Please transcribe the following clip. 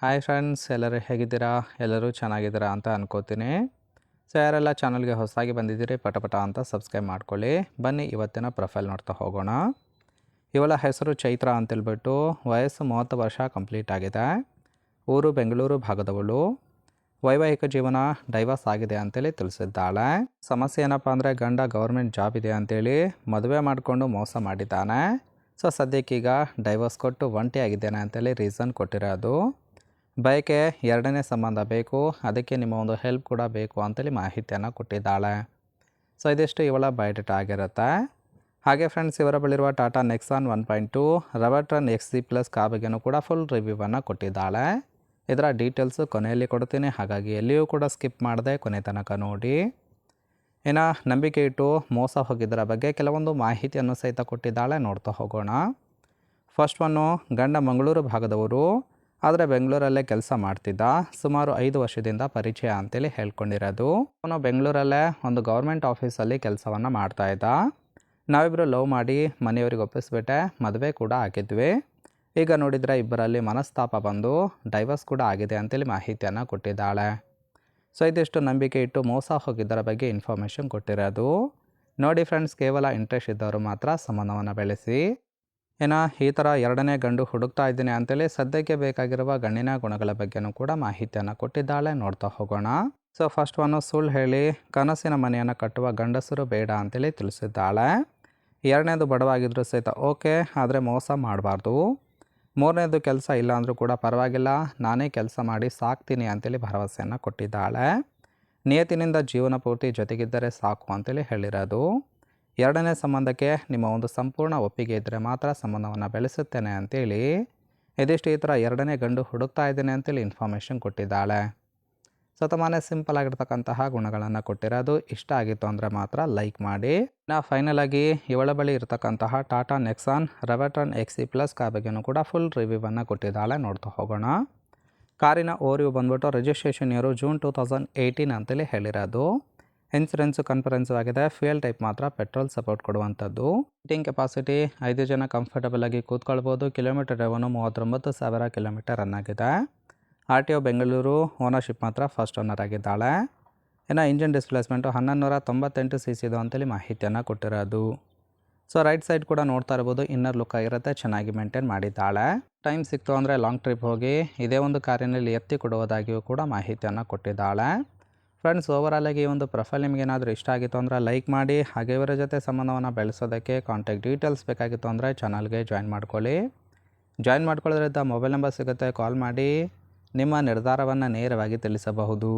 Hi friends, ಎಲ್ಲರೂ ಹೇಗಿದ್ದೀರಾ? ಎಲ್ಲರೂ ಚೆನ್ನಾಗಿದ್ದೀರಾ ಅಂತ ಅನ್ಕೋತೀನಿ. ಸೊ ಯಾರೆಲ್ಲ ಚಾನಲ್ಗೆ ಹೊಸದಾಗಿ ಬಂದಿದ್ದೀರಿ ಪಟ ಅಂತ ಸಬ್ಸ್ಕ್ರೈಬ್ ಮಾಡ್ಕೊಳ್ಳಿ. ಬನ್ನಿ ಇವತ್ತಿನ ಪ್ರೊಫೈಲ್ ನೋಡ್ತಾ ಹೋಗೋಣ. ಇವಳ ಹೆಸರು ಚೈತ್ರ ಅಂತೇಳ್ಬಿಟ್ಟು, ವಯಸ್ಸು 30 ವರ್ಷ ಕಂಪ್ಲೀಟ್ ಆಗಿದೆ. ಊರು ಬೆಂಗಳೂರು ಭಾಗದವಳು. ವೈವಾಹಿಕ ಜೀವನ ಡೈವರ್ಸ್ ಆಗಿದೆ ಅಂತೇಳಿ ತಿಳಿಸಿದ್ದಾಳೆ. ಸಮಸ್ಯೆ ಏನಪ್ಪ ಅಂದರೆ ಗಂಡ ಗೌರ್ಮೆಂಟ್ ಜಾಬ್ ಇದೆ ಅಂತೇಳಿ ಮದುವೆ ಮಾಡಿಕೊಂಡು ಮೋಸ ಮಾಡಿದ್ದಾನೆ. ಸೊ ಸದ್ಯಕ್ಕೀಗ ಡೈವರ್ಸ್ ಕೊಟ್ಟು ಒಂಟಿಯಾಗಿದ್ದೇನೆ ಅಂತೇಳಿ ರೀಸನ್ ಕೊಟ್ಟಿರೋದು. ಬಯಕೆ ಎರಡನೇ ಸಂಬಂಧ ಬೇಕು, ಅದಕ್ಕೆ ನಿಮ್ಮ ಒಂದು ಹೆಲ್ಪ್ ಕೂಡ ಬೇಕು ಅಂತೇಳಿ ಮಾಹಿತಿಯನ್ನು ಕೊಟ್ಟಿದ್ದಾಳೆ. ಸೊ ಇದಿಷ್ಟು ಇವಳ ಬಯೋಡೇಟಾ ಆಗಿರುತ್ತೆ. ಹಾಗೆ ಫ್ರೆಂಡ್ಸ್, ಇವರ ಬಳಿರುವ ಟಾಟಾ ನೆಕ್ಸಾನ್ 1.2 ರವರ್ಟನ್ XC+ ಕಾರ್ ಬಗ್ಗೆನೂ ಕೂಡ ಫುಲ್ ರಿವ್ಯೂವನ್ನು ಕೊಟ್ಟಿದ್ದಾಳೆ. ಇದರ ಡೀಟೇಲ್ಸು ಕೊನೆಯಲ್ಲಿ ಕೊಡ್ತೀನಿ, ಹಾಗಾಗಿ ಎಲ್ಲಿಯೂ ಕೂಡ ಸ್ಕಿಪ್ ಮಾಡದೆ ಕೊನೆ ತನಕ ನೋಡಿ. ಇನ್ನು ನಂಬಿಕೆ ಇಟ್ಟು ಮೋಸ ಹೋಗಿದ್ದರ ಬಗ್ಗೆ ಕೆಲವೊಂದು ಮಾಹಿತಿಯನ್ನು ಸಹಿತ ಕೊಟ್ಟಿದ್ದಾಳೆ, ನೋಡ್ತಾ ಹೋಗೋಣ. ಫಸ್ಟ್ ಒನ್ನು, ಗಂಡ ಮಂಗಳೂರು ಭಾಗದವರು, ಆದರೆ ಬೆಂಗಳೂರಲ್ಲೇ ಕೆಲಸ ಮಾಡ್ತಿದ್ದ. ಸುಮಾರು 5 ವರ್ಷದಿಂದ ಪರಿಚಯ ಅಂತೇಳಿ ಹೇಳ್ಕೊಂಡಿರೋದು. ಅವನು ಬೆಂಗಳೂರಲ್ಲೇ ಒಂದು ಗೌರ್ಮೆಂಟ್ ಆಫೀಸಲ್ಲಿ ಕೆಲಸವನ್ನು ಮಾಡ್ತಾಯಿದ್ದ. ನಾವಿಬ್ಬರು ಲವ್ ಮಾಡಿ ಮನೆಯವ್ರಿಗೆ ಒಪ್ಪಿಸ್ಬಿಟ್ಟೆ, ಮದುವೆ ಕೂಡ ಆಗಿದ್ವಿ. ಈಗ ನೋಡಿದರೆ ಇಬ್ಬರಲ್ಲಿ ಮನಸ್ತಾಪ ಬಂದು ಡೈವರ್ಸ್ ಕೂಡ ಆಗಿದೆ ಅಂತೇಳಿ ಮಾಹಿತಿಯನ್ನು ಕೊಟ್ಟಿದ್ದಾಳೆ. ಸೊ ಇದಿಷ್ಟು ನಂಬಿಕೆ ಇಟ್ಟು ಮೋಸ ಹೋಗಿದ್ದರ ಬಗ್ಗೆ ಇನ್ಫಾರ್ಮೇಷನ್ ಕೊಟ್ಟಿರೋದು. ನೋಡಿ ಫ್ರೆಂಡ್ಸ್, ಕೇವಲ ಇಂಟ್ರೆಸ್ಟ್ ಇದ್ದವರು ಮಾತ್ರ ಸಂಬಂಧವನ್ನು ಬೆಳೆಸಿ. ಇನ್ನು ಈ ಥರ ಎರಡನೇ ಗಂಡು ಹುಡುಕ್ತಾ ಇದ್ದೀನಿ ಅಂತೇಳಿ ಸದ್ಯಕ್ಕೆ ಬೇಕಾಗಿರುವ ಗಂಡಿನ ಗುಣಗಳ ಬಗ್ಗೆನೂ ಕೂಡ ಮಾಹಿತಿಯನ್ನು ಕೊಟ್ಟಿದ್ದಾಳೆ, ನೋಡ್ತಾ ಹೋಗೋಣ. ಸೊ ಫಸ್ಟ್ ಒನ್ನು, ಸುಳ್ಳು ಹೇಳಿ ಕನಸಿನ ಮನೆಯನ್ನು ಕಟ್ಟುವ ಗಂಡಸರು ಬೇಡ ಅಂತೇಳಿ ತಿಳಿಸಿದ್ದಾಳೆ. ಎರಡನೇದು, ಬಡವಾಗಿದ್ದರೂ ಸಹಿತ ಓಕೆ, ಆದರೆ ಮೋಸ ಮಾಡಬಾರ್ದು. ಮೂರನೇದು, ಕೆಲಸ ಇಲ್ಲ ಅಂದರೂ ಕೂಡ ಪರವಾಗಿಲ್ಲ, ನಾನೇ ಕೆಲಸ ಮಾಡಿ ಸಾಕ್ತೀನಿ ಅಂತೇಳಿ ಭರವಸೆಯನ್ನು ಕೊಟ್ಟಿದ್ದಾಳೆ. ನಿಯತಿನಿಂದ ಜೀವನ ಪೂರ್ತಿ ಜೊತೆಗಿದ್ದರೆ ಸಾಕು ಅಂತೇಳಿ ಹೇಳಿರೋದು. ಎರಡನೇ ಸಂಬಂಧಕ್ಕೆ ನಿಮ್ಮ ಒಂದು ಸಂಪೂರ್ಣ ಒಪ್ಪಿಗೆ ಇದ್ದರೆ ಮಾತ್ರ ಸಂಬಂಧವನ್ನು ಬೆಳೆಸುತ್ತೇನೆ ಅಂತೇಳಿ ಇದಿಷ್ಟು ಈ ಥರ ಎರಡನೇ ಗಂಡು ಹುಡುಕ್ತಾ ಇದ್ದೇನೆ ಅಂತೇಳಿ ಇನ್ಫಾರ್ಮೇಷನ್ ಕೊಟ್ಟಿದ್ದಾಳೆ. ಸೊ ತುಂಬಾ ಸಿಂಪಲ್ ಆಗಿರ್ತಕ್ಕಂತಹ ಗುಣಗಳನ್ನು ಕೊಟ್ಟಿರೋದು. ಇಷ್ಟ ಆಗಿತ್ತು ಅಂದರೆ ಮಾತ್ರ ಲೈಕ್ ಮಾಡಿ. ನಾ ಫೈನಲ್ ಆಗಿ ಇವಳ ಬಳಿ ಇರತಕ್ಕಂತಹ ಟಾಟಾ ನೆಕ್ಸಾನ್ ರವರ್ಟನ್ XC+ ಕಾರ್ ಬಗ್ಗೆನೂ ಕೂಡ ಫುಲ್ ರಿವ್ಯೂವನ್ನು ಕೊಟ್ಟಿದ್ದಾಳೆ, ನೋಡ್ತಾ ಹೋಗೋಣ. ಕಾರಿನ ಓರಿಯು ಬಂದ್ಬಿಟ್ಟು ರಿಜಿಸ್ಟ್ರೇಷನ್ ಇಯರು ಜೂನ್ 2018 ಅಂತೇಳಿ ಹೇಳಿರೋದು. ಇನ್ಸೂರೆನ್ಸು ಕನ್ಫರೆನ್ಸು ಆಗಿದೆ. ಫ್ಯೂಯಲ್ ಟೈಪ್ ಮಾತ್ರ ಪೆಟ್ರೋಲ್ ಸಪೋರ್ಟ್ ಕೊಡುವಂಥದ್ದು. ಸೀಟಿಂಗ್ ಕೆಪಾಸಿಟಿ 5 ಜನ ಕಂಫರ್ಟಬಲ್ ಆಗಿ ಕೂತ್ಕೊಳ್ಬೋದು. ಕಿಲೋಮೀಟರ್ ಡ್ರೈವನು 39,000 ಕಿಲೋಮೀಟರ್ ರನ್ ಆಗಿದೆ. RTO ಬೆಂಗಳೂರು. ಓನರ್ಶಿಪ್ ಮಾತ್ರ ಫಸ್ಟ್ ಓನರ್ ಆಗಿದ್ದಾಳೆ. ಇನ್ನು ಇಂಜಿನ್ ಡಿಸ್ಪ್ಲೇಸ್ಮೆಂಟು 1198 cc ಅಂತೇಳಿ ಮಾಹಿತಿಯನ್ನು ಕೊಟ್ಟಿರೋದು. ಸೊ ರೈಟ್ ಸೈಡ್ ಕೂಡ ನೋಡ್ತಾ ಇರ್ಬೋದು, ಇನ್ನರ್ ಲುಕ್ ಆಗಿರುತ್ತೆ, ಚೆನ್ನಾಗಿ ಮೇಂಟೈನ್ ಮಾಡಿದ್ದಾಳೆ. ಟೈಮ್ ಸಿಕ್ತು ಅಂದರೆ ಲಾಂಗ್ ಟ್ರಿಪ್ ಹೋಗಿ ಇದೇ ಒಂದು ಕಾರಿನಲ್ಲಿ ಎತ್ತಿ ಕೊಡುವುದಾಗಿಯೂ ಕೂಡ ಮಾಹಿತಿಯನ್ನು ಕೊಟ್ಟಿದ್ದಾಳೆ. ಫ್ರೆಂಡ್ಸ್, ಓವರಾಲ್ ಆಗಿ ಈ ಒಂದು ಪ್ರೊಫೈಲ್ ನಿಮಗೇನಾದರೂ ಇಷ್ಟ ಆಗಿತ್ತು ಅಂದರೆ ಲೈಕ್ ಮಾಡಿ. ಹಾಗೆ ಇವರ ಜೊತೆ ಸಂಬಂಧವನ್ನು ಬೆಳೆಸೋದಕ್ಕೆ ಕಾಂಟ್ಯಾಕ್ಟ್ ಡೀಟೇಲ್ಸ್ ಬೇಕಾಗಿತ್ತು ಅಂದರೆ ಚಾನಲ್ಗೆ ಜಾಯಿನ್ ಮಾಡ್ಕೊಳ್ಳಿ. ಜಾಯಿನ್ ಮಾಡ್ಕೊಳ್ಳೋದ್ರಿಂದ ಮೊಬೈಲ್ ನಂಬರ್ ಸಿಗುತ್ತೆ, ಕಾಲ್ ಮಾಡಿ ನಿಮ್ಮ ನಿರ್ಧಾರವನ್ನು ನೇರವಾಗಿ ತಿಳಿಸಬಹುದು.